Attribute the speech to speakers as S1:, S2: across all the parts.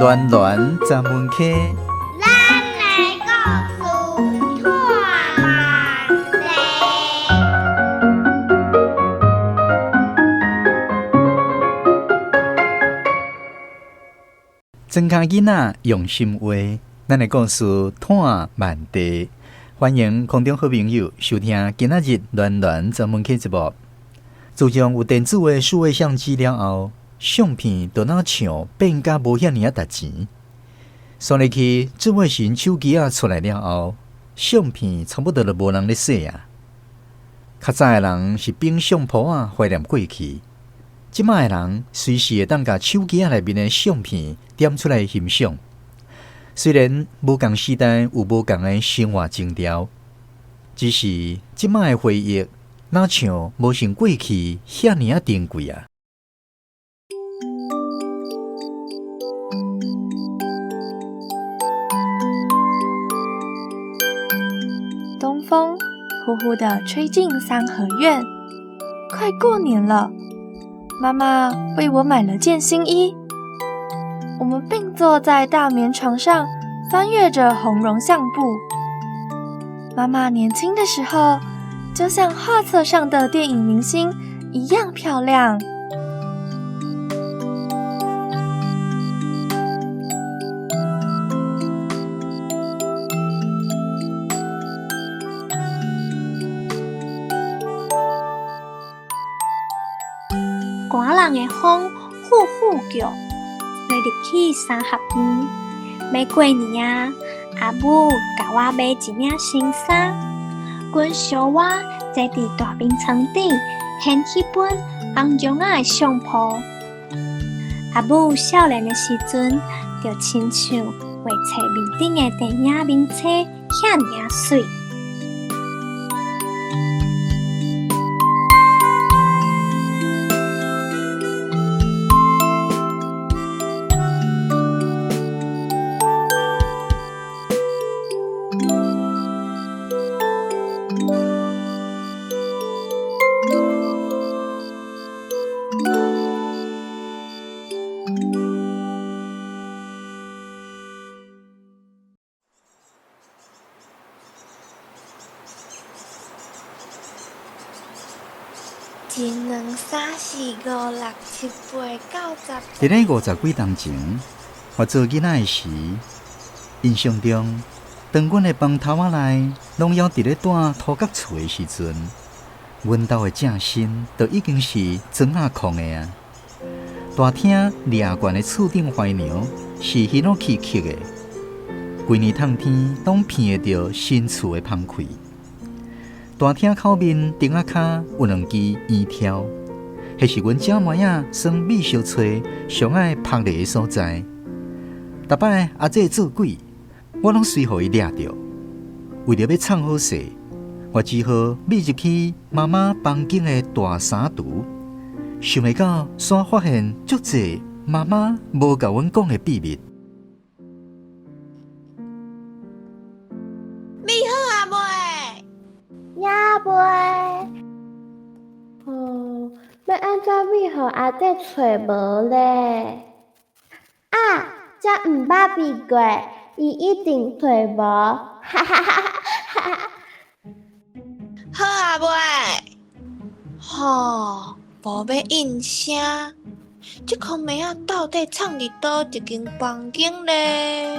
S1: 暖暖十门课，
S2: 咱来故事看万世。
S1: 庄脚囡仔用心话，咱的故事看万地。欢迎空中好朋友收听今仔日暖暖十门课节目。自从有电子的数位相机了后，相片就哪像变甲无遐尔值钱。算入去，智慧型手机出来了后，相片差不多就无人咧洗啊。较早的人是冰相簿怀念过去，即摆的人随时会当甲手机内面的相片点出来欣赏。虽然无共时代有无共的生活情调，只是即摆的回忆哪像无像过去遐尔珍贵啊！
S3: 东风呼呼地吹进三合院，快过年了，妈妈为我买了件新衣。我们并坐在大棉床上，翻阅着红绒相簿。妈妈年轻的时候，就像画册上的电影明星一样漂亮。
S4: 寒人的风呼呼叫，吹入去三合院。要过年啊，阿母甲我买一领新衫，阮小我坐伫大冰床顶，掀起本红绒的相簿。阿母少年的时阵，就亲像画册面顶的电影名册遐尔水。
S3: 一、二、三、四、五、六、七、八、九、
S1: 伫
S3: 十。
S1: 咧50几年前，我做囡仔的时，印象中，当阮的房头仔内拢要伫咧住土角厝的时阵，阮兜的正身就已经是砖空的啊。大厅掠悬的厝顶槐娘是迄落气气的，规年冬天拢闻会着新厝的芳气。大厅口面顶仔骹有2支烟条，迄是阮姐妹仔耍米烧炊上爱拍咧的所在。逐摆阿姐做鬼，我拢随互伊掠着。为着要藏好势，我只好密入去妈妈房间的大衫橱，想袂到煞发现足济妈妈无甲阮讲的秘密。
S2: 也袂，要安怎咪互阿姐找无咧？啊，才毋捌比过，伊一定找无，哈哈哈哈！
S5: 好啊，妹，吼，无要应声，这颗妹仔到底藏伫倒一间房间咧？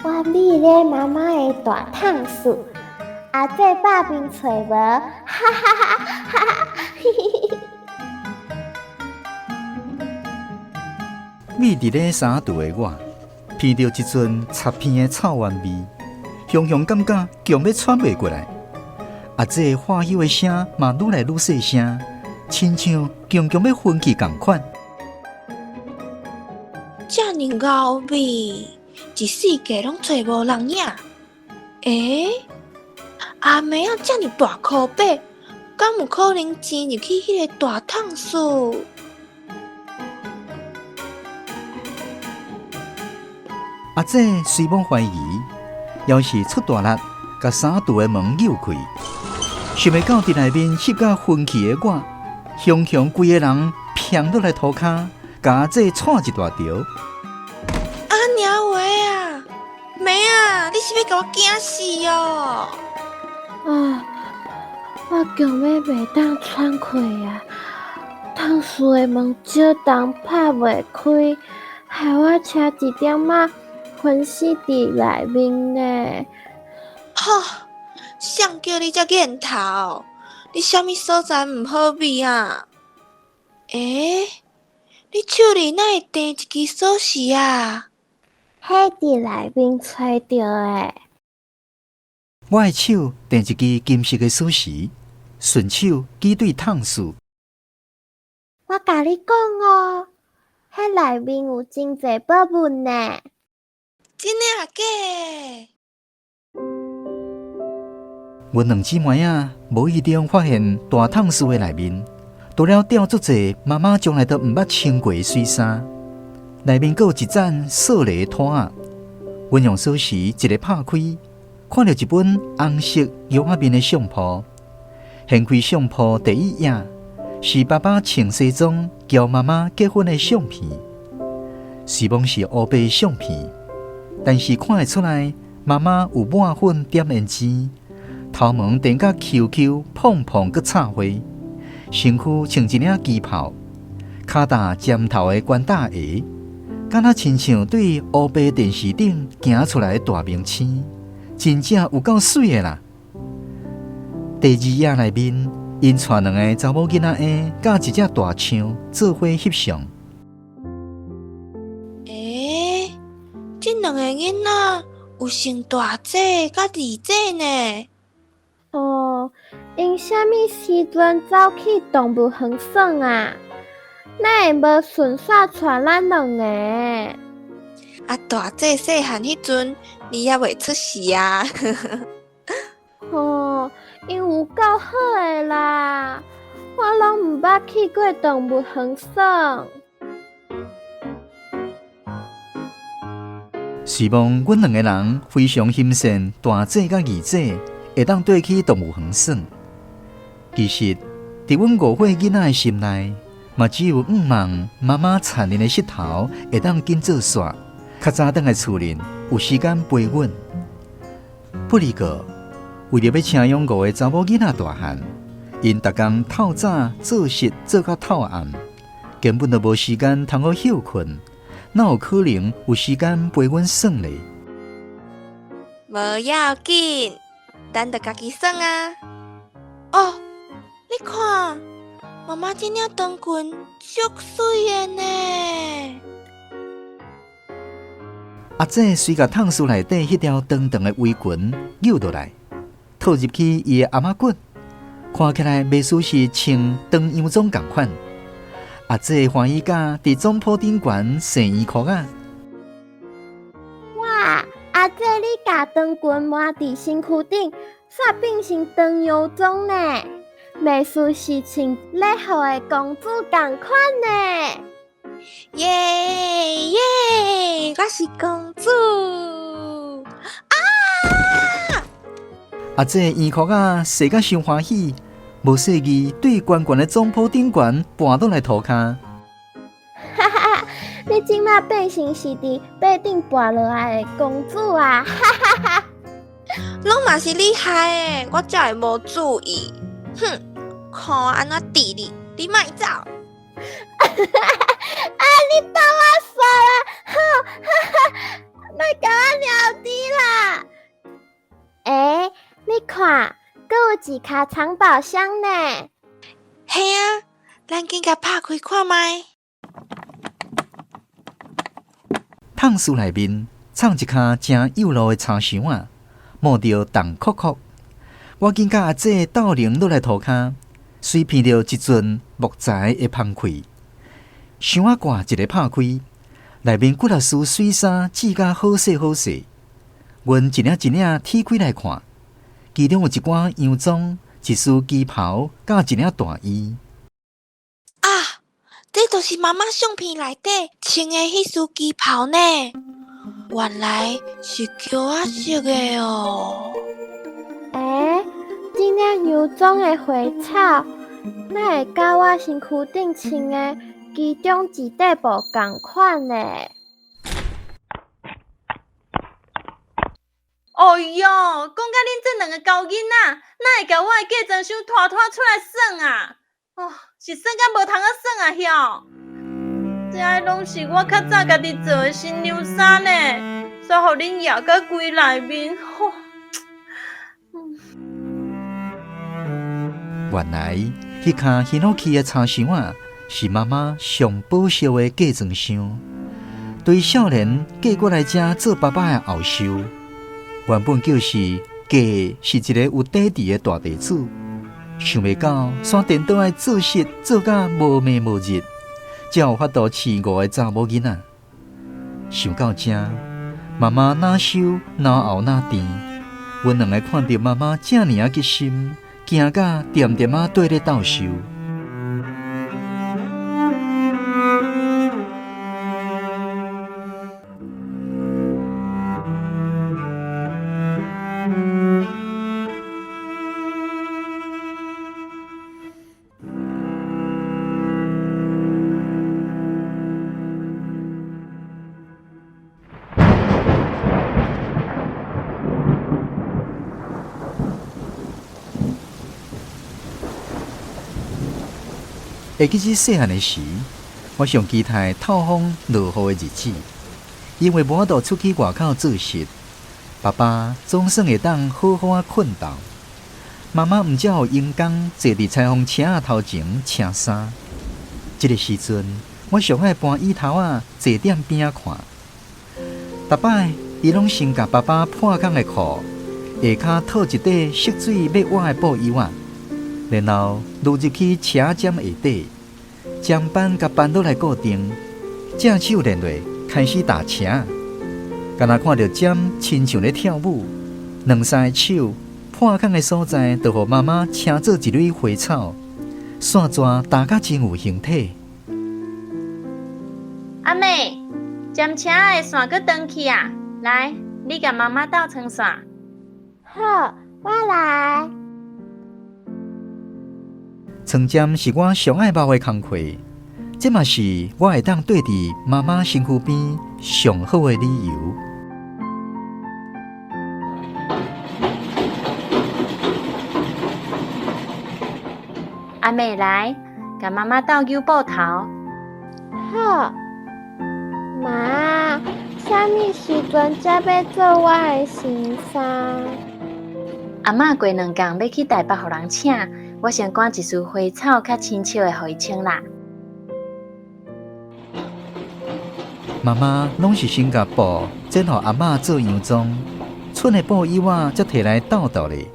S2: 我秘咧妈妈的大烫厝。阿姐百遍找无，哈哈哈哈哈！
S1: 密伫咧衫橱的我，闻到一阵插片的臭丸味，雄雄感觉强要喘袂过来。阿姐话语的声嘛愈来愈细声，亲像强强要昏去共款。
S5: 遮尔熬味，一世界拢找无人影。阿妹仔遮尔大箍白，敢有可能潜入去迄个大烫厝？
S1: 阿姐虽无怀疑，要是出大力，甲衫橱的门扭开，想袂到伫内面翕甲昏去的我，雄雄规个人偏落来涂骹，甲阿姐踹一大条。
S5: 啊娘喂啊！妹啊，你是要甲我惊死哦？
S2: 啊，我强要袂当喘气啊！烫死的门少当拍袂开，害我差一点仔昏死伫内面呢。
S5: 吼，谁叫你遮瘾头？你啥物所在毋好味啊？诶，你手里哪会扽一支锁匙啊？
S2: 迄伫内面揣着的。
S1: 我的手扽一支金色的锁匙，顺手举对烫树。
S2: 我甲你讲哦，迄内面有真侪宝物呢。
S5: 真诶啊假诶？
S1: 阮两姊妹仔无意中发现大烫树的内面，除了吊足侪妈妈从来都毋捌穿过的水衫，内面还有一盏塑料的拖仔。阮用锁匙一个拍开，看到一本红色油画面的相簿。掀开相簿第一页，是爸爸穿西装交妈妈结婚的相片。虽然是乌白的相片，但是看得出来，妈妈有抹粉点胭脂，头毛电甲 QQ 碰碰佮插花，身躯穿一领旗袍，脚踏尖头的圆大鞋，敢若亲像对乌白电视顶行出来的大明星，真正有够水的啦！第二页内面，因带两个查某囡仔的，甲一只大象做伙翕相。
S5: 诶，这两个囡仔有生大姐甲二姐呢。
S2: 哦，因啥物时阵走去动物园耍啊？哪会无顺续带咱两个？
S5: 啊，大姐细汉迄阵，你也未出世啊。
S2: 哦，因有够好的啦，我拢毋捌去过动物园耍。
S1: 希望阮两个人非常欣赏大姐甲二姐会当缀去动物园耍。其实，伫阮误会囡仔的心内，嘛只有望妈妈残忍的膝头会当紧做煞，较早倒来厝里有时间陪阮。不过，为了要请养5个查某囡仔大汉，因逐工透早做事做到透暗，根本就无时间通好休困。哪有可能有时间陪阮耍咧？
S5: 无要紧，咱着家己耍啊。哦，你看，妈妈这领长裙足水的呢。
S1: 阿姐随甲烫树内底迄条长长的围裙扭落来，套入去伊的阿妈骨，看起来袂输是穿长洋装同款。阿姐欢喜甲伫总铺顶悬洗衣裤啊！
S2: 哇，阿姐你甲长裙抹伫身躯顶，煞变成长洋装呢，袂输是穿礼服的公主同款呢。
S5: 耶耶，我是公主啊！
S1: 阿姐衣裤啊洗甲伤欢喜，无细意对悬悬的总铺顶悬搬倒来涂骹。
S2: 哈哈，你即马变成是伫背顶跋落来的公主啊！哈哈哈，
S5: 拢嘛是你害的，我才会无注意。哼，看我安怎治你，你莫走。
S2: 啊！你当我傻啦！好，哈哈，莫甲我鸟滴啦！欸，你看，阁有一卡藏宝箱呢。
S5: 嘿啊，咱紧甲拍开看卖。
S1: 烫树内面藏一卡真幼路的插箱啊，摸着重酷酷。我紧甲阿姐斗零落来涂骹，随片着一阵木材的芳气。箱仔挂一个拍开，内面几啊束水衫织甲好势好势。阮一领一领剔开来看，其中有一寡洋装、一束旗袍，甲一领大衣。
S5: 啊，这就是妈妈相片内底穿的迄束旗袍呢。原来是桥仔色的哦。
S2: 欸，这领洋装的花草，哪会甲我身躯顶穿的其中一块无共款呢。
S6: 哦哟，讲甲恁这两个高囡仔，哪会甲我的嫁妆箱拖出来算啊？哦，是算甲无通啊算啊晓！这拢是我较早家己做的新娘衫呢，煞互恁压到规内面。吼、
S1: 原来迄卡掀落去的插箱啊，是妈妈上保守的嫁妆箱，对少年嫁过来遮做爸爸的后寿。原本就是嫁是一个有底底的大地主，想袂到山颠倒来做事做甲无暝无日，才有法度饲5个查某囡仔。想到这，妈妈哪羞哪后哪甜，阮两个看到妈妈这尔啊决心，行甲点点啊对咧斗受。会记起细汉的时，我上期待透风落雨的日子，因为无法度出去外口做事，爸爸总算会当好好啊困觉。妈妈毋只互阳光坐伫裁缝车仔头前请衫。这个时阵，我上爱搬椅头啊坐踮边仔看。逐摆伊拢先甲爸爸破空的裤下骹套一块蓄水要挖的布衣仔。然后落入去车针下底，将板甲扳倒来固定，正手连落开始打车。敢若看到针亲像咧跳舞，两三个手破空的所在，就互妈妈请做一蕊花草，线蛇打甲真有形体。
S6: 阿妹，针车的线搁转去啊！来，你甲妈妈斗穿线。
S2: 好，我来。
S1: 床针是我上爱包的工课，这嘛是我会当对伫妈妈身躯边上好的理由。
S6: 阿妹来，甲妈妈斗揪布头。
S2: 好，妈，啥物时阵才要做我的新衫？
S6: 阿嬷过2天要去台北互人请。我先赶一束花草较清笑的，互伊穿啦。
S1: 妈妈拢是先甲布剪互阿嬷做洋装，剩的布以外才摕来斗斗咧，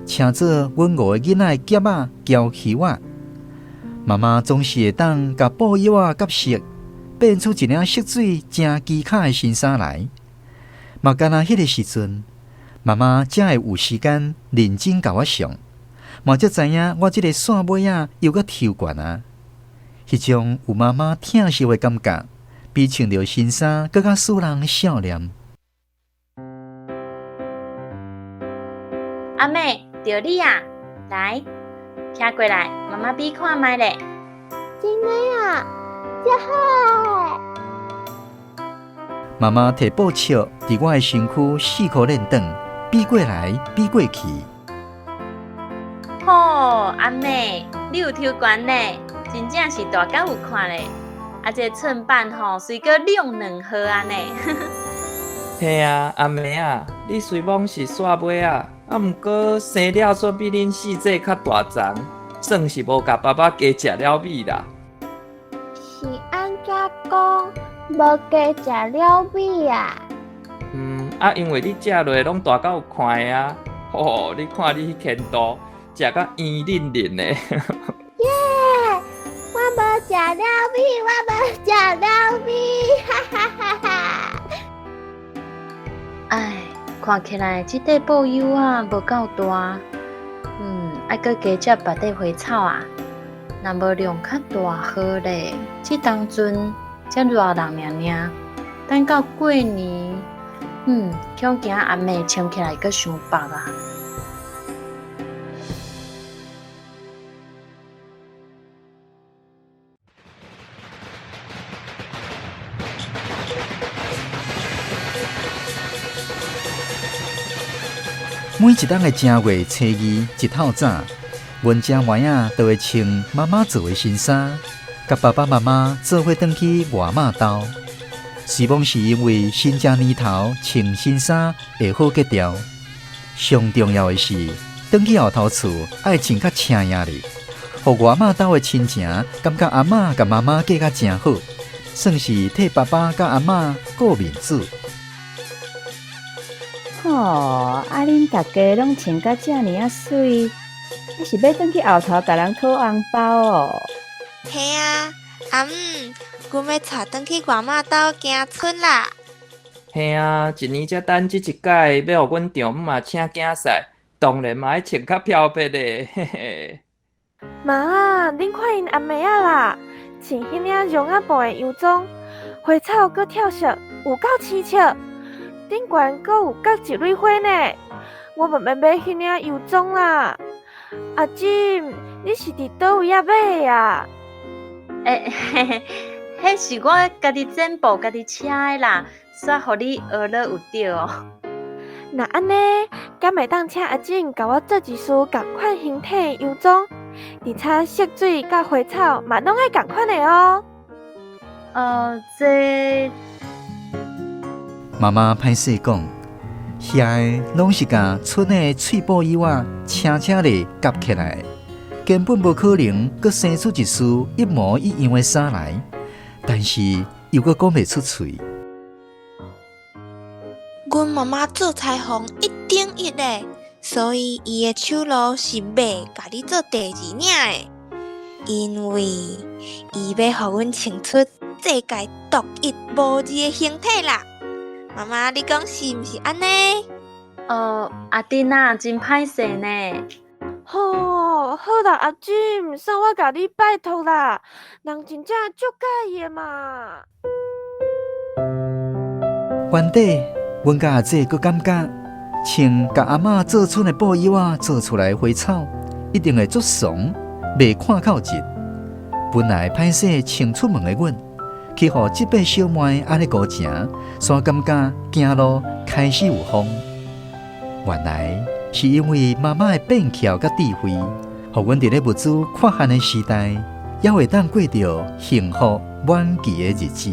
S1: 请做阮5个囡仔的夹仔、胶旗仔。妈妈总是会当甲布以外甲色变出一领蓄水真奇巧的新衫来。嘛，干那迄个时阵，妈妈才会有时间认真甲我上。嘛才知影我这个线尾仔又搁抽悬啊！迄种有妈妈疼惜的感觉，比穿着新衫更较使人笑脸。
S6: 阿妹，着你啊！来，骑过来，妈妈比看卖咧。
S2: 真的啊，真好
S1: 妈妈摕布尺伫我的身躯4颗链长，比过来比过去。
S6: 吼，阿妹，你有抽悬呢，真正是大甲有看咧。啊，这衬板吼，随个量2号安尼。
S7: 嘿啊，阿妹啊，你虽讲是煞尾啊，毋过生了煞比恁四姐较大张，算是无甲爸爸加食了米啦。
S2: 是安怎讲？无加食了米啊？
S7: 因为你食落拢大到有看的啊。吼，你看你迄牵肚。食甲圆润润的，
S2: 耶！我无食了米，我无食了米，哈哈哈哈！
S6: 哎，看起来这块布油啊无够大，爱搁加食别块花草啊。若无量较大好咧，这当阵才热人尔，等到过年，恐惊阿妹穿起来搁伤白啊。
S1: 每一档的正月初二一透早，阮家妹仔都会穿妈妈做的新衫，甲爸爸妈妈做伙转去外妈兜。是望是因为新正年头穿新衫会好结条，上重要的是，转去后头厝爱穿较青雅哩，互外妈兜的亲情感觉阿嬷甲妈妈过甲真好，算是替爸爸甲阿嬷顾面子。
S8: 恁大家拢穿甲遮尔啊水，你是要转去后头甲人讨红包哦？
S5: 嘿啊，阿姆，阮要带转去外妈兜行村啦。
S7: 嘿啊，一年才等即一届，要互阮丈母啊请囝婿，当然嘛爱穿较漂白的，嘿嘿。
S2: 妈，恁看因阿妹仔啦，穿迄领绒仔布的洋装，花草搁跳绳，有够青笑。顶悬搁有角一蕊花呢，我嘛要买迄领洋装啦。阿金，你是伫倒位啊买的啊？
S6: 迄是我家己剪布、家己车的啦，煞互你学了有对哦。
S2: 那安尼，敢会当请阿金甲我做一束同款形体的洋装，而且色水甲花草嘛拢爱同款的哦。
S6: 这。
S1: 妈妈歹势讲，遐个拢是甲村的翠布衣仔轻轻地夹起来，根本无可能阁生出一束一模一样的衫来。但是又阁讲袂出嘴。
S5: 阮妈妈做裁缝一顶一的，所以伊的手路是袂甲你做第二领的，因为伊要互阮穿出世界独一无二的形体啦。妈妈，你讲是毋是安尼？
S6: 阿丁啊，真歹势呢。
S2: 好啦，阿金，算我甲你拜托啦，人真正足介意的嘛。
S1: 原底，阮甲阿姐阁感觉，穿甲阿嬷做出的布衣仔做出来的花草，一定会足爽，袂看口疾。本来歹势穿出门的阮，去互即八小妹安尼高情，煞感觉行路开始有风。原来是因为妈妈的变巧甲智慧，互阮伫咧物资缺限的时代，也会当过着幸福满期的日子。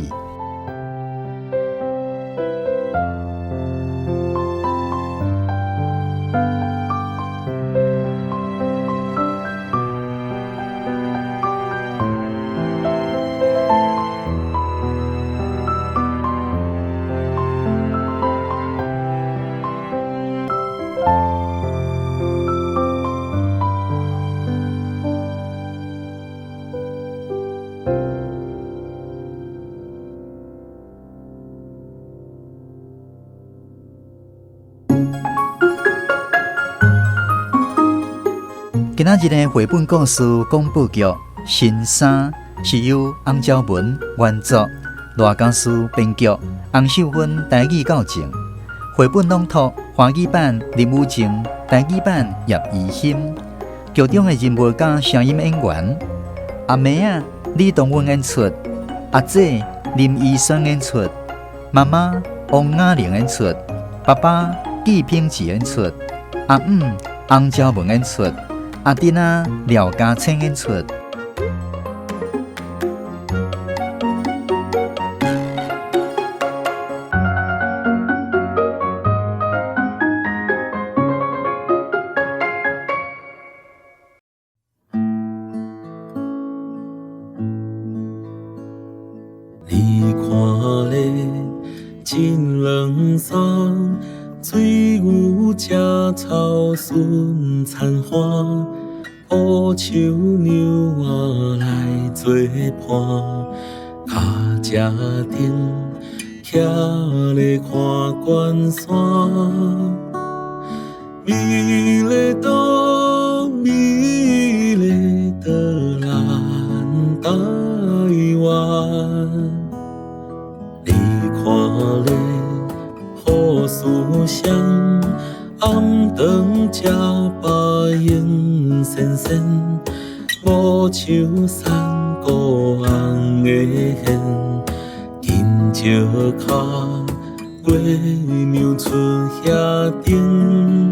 S1: 今仔日的绘本故事广播剧《新衫》是由洪昭文原作，罗家书编剧，洪秀芬台语校正。绘本朗读华语版林武静，台语版叶怡欣。剧中的人物甲声音演员：阿妹啊李东文演出，阿姐林依轩演出，妈妈王雅玲演出，爸爸纪品志演出，阿姆洪昭文演出。阿丁啊，廖家清演出。
S9: 你看咧，真冷爽。水牛食草顺残花，乌树牛仔来做伴，脚只顶徛咧看关山，美丽岛，美丽的咱台湾，你看咧。雨丝香，暗顿吃白烟闪闪，无像山高红的hen，金石脚，月娘出遐顶。